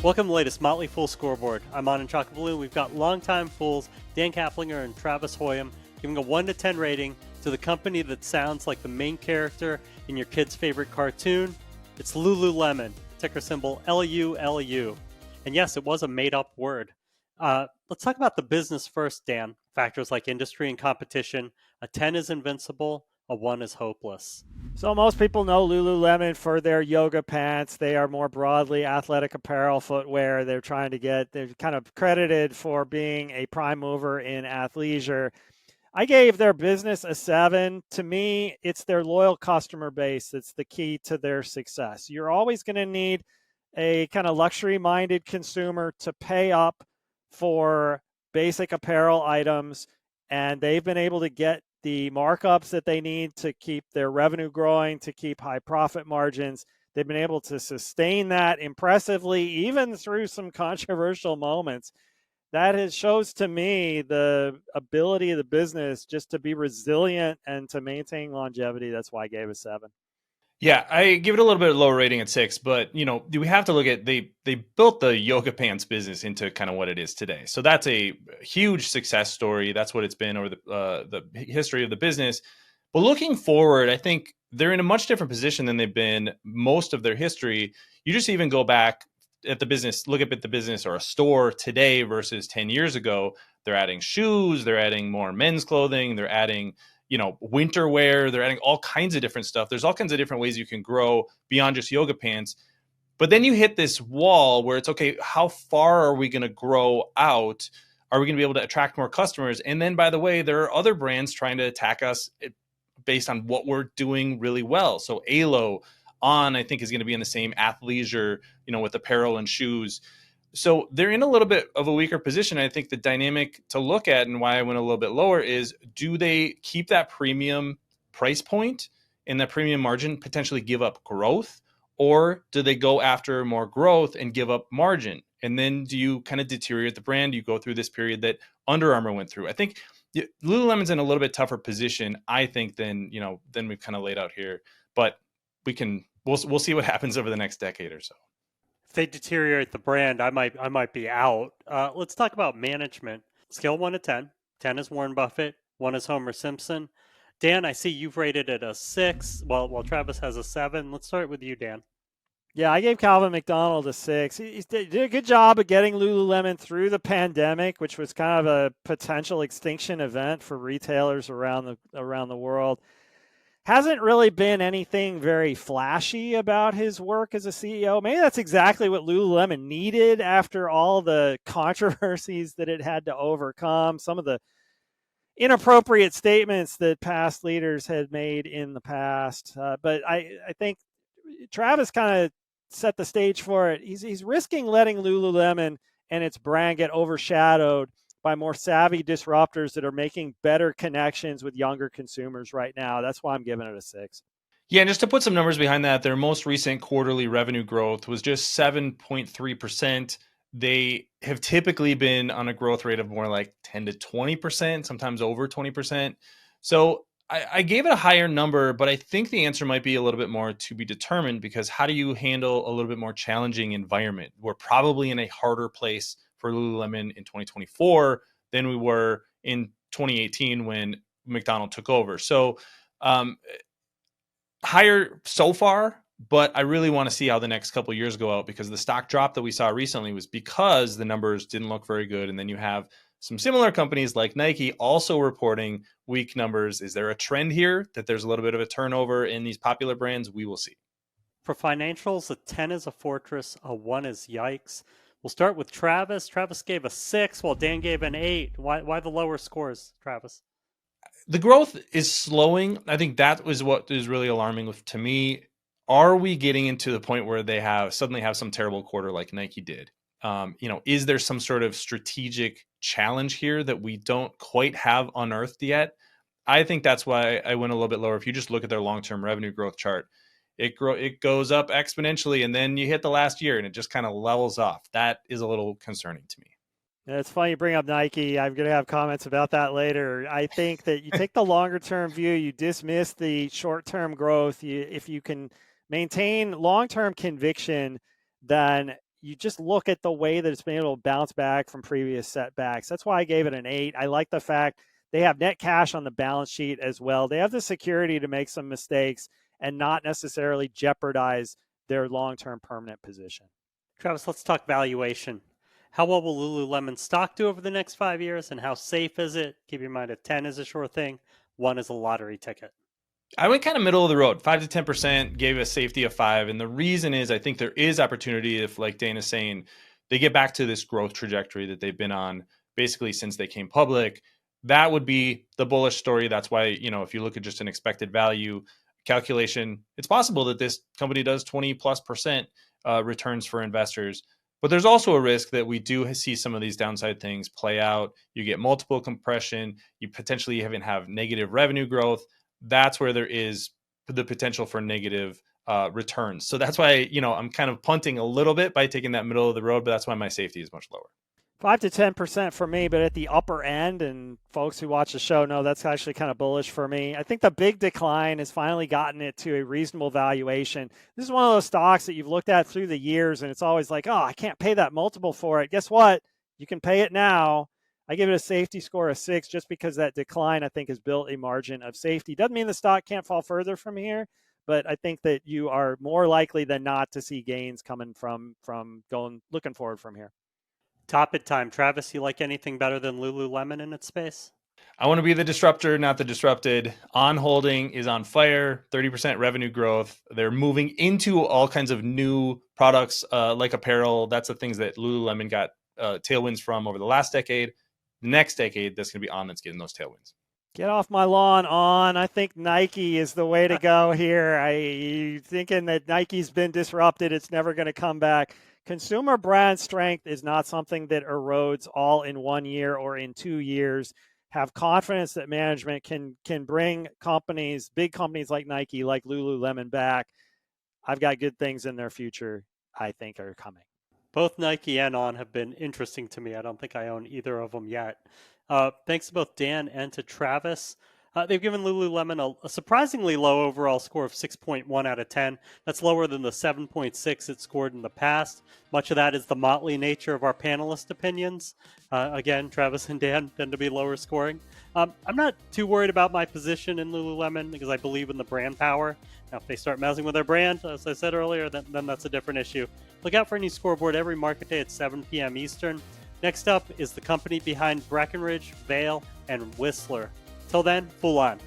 Welcome to the latest Motley Fool scoreboard. I'm on in Chocolate. We've got longtime fools Dan Kaplinger and Travis Hoyam giving a 1 to 10 rating to the company that sounds like the main character in your kid's favorite cartoon. It's Lululemon, ticker symbol LULU. And yes, it was a made-up word. Let's talk about the business first, Dan. Factors like industry and competition. A 10 is invincible, a 1 is hopeless. So most people know Lululemon for their yoga pants. They are more broadly athletic apparel, footwear. They're kind of credited for being a prime mover in athleisure. I gave their business a 7. To me, it's their loyal customer base that's the key to their success. You're always going to need a kind of luxury-minded consumer to pay up for basic apparel items, and they've been able to get the markups that they need to keep their revenue growing, to keep high profit margins. They've been able to sustain that impressively, even through some controversial moments. That shows to me the ability of the business just to be resilient and to maintain longevity. That's why I gave it 7. Yeah, I give it a little bit lower rating at 6, but we have to look at they built the yoga pants business into kind of what it is today. So that's a huge success story. That's what it's been over the history of the business. But looking forward, I think they're in a much different position than they've been most of their history. You just even go back at the business, look at the business or a store today versus 10 years ago. They're adding shoes, they're adding more men's clothing, they're adding winter wear, they're adding all kinds of different stuff. There's all kinds of different ways you can grow beyond just yoga pants. But then you hit this wall where it's, okay, how far are we going to grow out? Are we going to be able to attract more customers? And then, by the way, there are other brands trying to attack us based on what we're doing really well. So Alo, I think, is going to be in the same athleisure, with apparel and shoes. So they're in a little bit of a weaker position. I think the dynamic to look at, and why I went a little bit lower, is do they keep that premium price point and that premium margin, potentially give up growth, or do they go after more growth and give up margin? And then do you kind of deteriorate the brand? You go through this period that Under Armour went through. I think Lululemon's in a little bit tougher position, I think, than we've kind of laid out here. But we'll see what happens over the next decade or so. If they deteriorate the brand, I might be out. Let's talk about management. Scale 1 to 10. 10 is Warren Buffett. 1 is Homer Simpson. Dan, I see you've rated it a 6. While Travis has a 7. Let's start with you, Dan. Yeah, I gave Calvin McDonald a 6. He did a good job of getting Lululemon through the pandemic, which was kind of a potential extinction event for retailers around the world. Hasn't really been anything very flashy about his work as a CEO. Maybe that's exactly what Lululemon needed after all the controversies that it had to overcome, some of the inappropriate statements that past leaders had made in the past. But I think Travis kind of set the stage for it. He's risking letting Lululemon and its brand get overshadowed by more savvy disruptors that are making better connections with younger consumers right now. That's why I'm giving it a 6. Yeah, and just to put some numbers behind that, their most recent quarterly revenue growth was just 7.3%. They have typically been on a growth rate of more like 10 to 20%, sometimes over 20%. So I gave it a higher number, but I think the answer might be a little bit more to be determined, because how do you handle a little bit more challenging environment? We're probably in a harder place for Lululemon in 2024 than we were in 2018 when McDonald took over. So higher so far, but I really want to see how the next couple of years go out, because the stock drop that we saw recently was because the numbers didn't look very good. And then you have some similar companies like Nike also reporting weak numbers. Is there a trend here that there's a little bit of a turnover in these popular brands? We will see. For financials, a 10 is a fortress, a 1 is yikes. We'll start with Travis. Travis gave a 6 while Dan gave an 8. Why the lower scores, Travis? The growth is slowing. I think that was what is really alarming to me. Are we getting into the point where they suddenly have some terrible quarter like Nike did? Is there some sort of strategic challenge here that we don't quite have unearthed yet? I think that's why I went a little bit lower. If you just look at their long-term revenue growth chart, it goes up exponentially, and then you hit the last year and it just kind of levels off. That is a little concerning to me. Yeah, it's funny you bring up Nike. I'm going to have comments about that later. I think that you take the longer-term view, you dismiss the short-term growth. If you can maintain long-term conviction, then you just look at the way that it's been able to bounce back from previous setbacks. That's why I gave it an 8. I like the fact they have net cash on the balance sheet as well. They have the security to make some mistakes and not necessarily jeopardize their long-term permanent position. Travis, let's talk valuation. How well will Lululemon stock do over the next 5 years, and how safe is it? Keep in mind, a 10 is a sure thing, 1 is a lottery ticket. I went kind of middle of the road, 5 to 10%, gave a safety of 5. And the reason is I think there is opportunity if, like Dana's saying, they get back to this growth trajectory that they've been on basically since they came public. That would be the bullish story. That's why, if you look at just an expected value calculation, it's possible that this company does 20+% returns for investors. But there's also a risk that we do see some of these downside things play out. You get multiple compression. You potentially even have negative revenue growth. That's where there is the potential for negative returns. So that's why, I'm kind of punting a little bit by taking that middle of the road, but that's why my safety is much lower. 5 to 10% for me, but at the upper end, and folks who watch the show know that's actually kind of bullish for me. I think the big decline has finally gotten it to a reasonable valuation. This is one of those stocks that you've looked at through the years, and it's always like, oh, I can't pay that multiple for it. Guess what? You can pay it now. I give it a safety score of 6 just because that decline, I think, has built a margin of safety. Doesn't mean the stock can't fall further from here, but I think that you are more likely than not to see gains coming from looking forward from here. Top it time. Travis, you like anything better than Lululemon in its space? I want to be the disruptor, not the disrupted. On Holding is on fire, 30% revenue growth. They're moving into all kinds of new products like apparel. That's the things that Lululemon got tailwinds from over the last decade. Next decade, that's going to be On that's getting those tailwinds. Get off my lawn, On. I think Nike is the way to go here. I thinking that Nike's been disrupted. It's never going to come back. Consumer brand strength is not something that erodes all in 1 year or in 2 years. Have confidence that management can bring companies, big companies like Nike, like Lululemon back. I've got good things in their future, I think, are coming. Both Nike and On have been interesting to me. I don't think I own either of them yet. Thanks to both Dan and to Travis. They've given Lululemon a surprisingly low overall score of 6.1 out of 10. That's lower than the 7.6 it scored in the past. Much of that is the motley nature of our panelist opinions. Again, Travis and Dan tend to be lower scoring. I'm not too worried about my position in Lululemon because I believe in the brand power. Now, if they start messing with their brand, as I said earlier, then that's a different issue. Look out for a new scoreboard every market day at 7 p.m. Eastern. Next up is the company behind Breckenridge, Vail, and Whistler. Till then, Fool on.